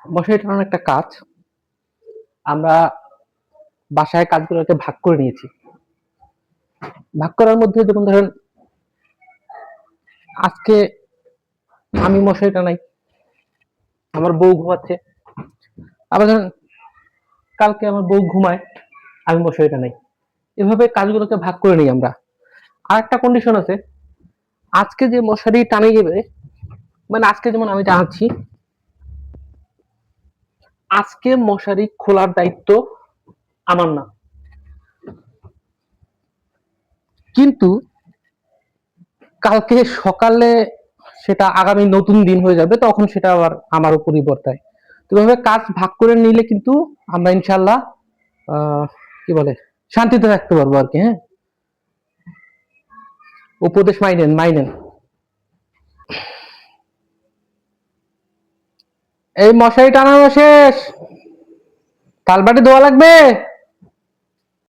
মশারি টানানো একটা কাজ। আমরা বাসায় কাজগুলোকে ভাগ করে নিয়েছি। ভাগ করার মধ্যে যেমন ধরেন আজকে আমি মশারি টানাই, আমার বউ ঘুমাচ্ছে। আবার ধরেন কালকে আমার বউ ঘুমায়, আমি মশারি টানাই। এভাবে কাজগুলোকে ভাগ করে নিই আমরা। আর একটা কন্ডিশন আছে, আজকে যে মশারি টানাই যাবে, মানে আজকে যেমন আমি টানাচ্ছি, আজকে মশারি খোলার দায়িত্ব আমার না। কিন্তু কালকে সকালে সেটা আগামী নতুন দিন হয়ে যাবে, তখন সেটা আবার আমার উপরই বর্তায়। তো এভাবে কাজ ভাগ করে নিলে কিন্তু আমরা ইনশাল্লাহ কি বলে শান্তিতে থাকতে পারবো আর কি। হ্যাঁ, উপদেশ মাইনেন মাইনেন। এই মশারি টানানো শেষ, থালবাটি ধোয়া লাগবে।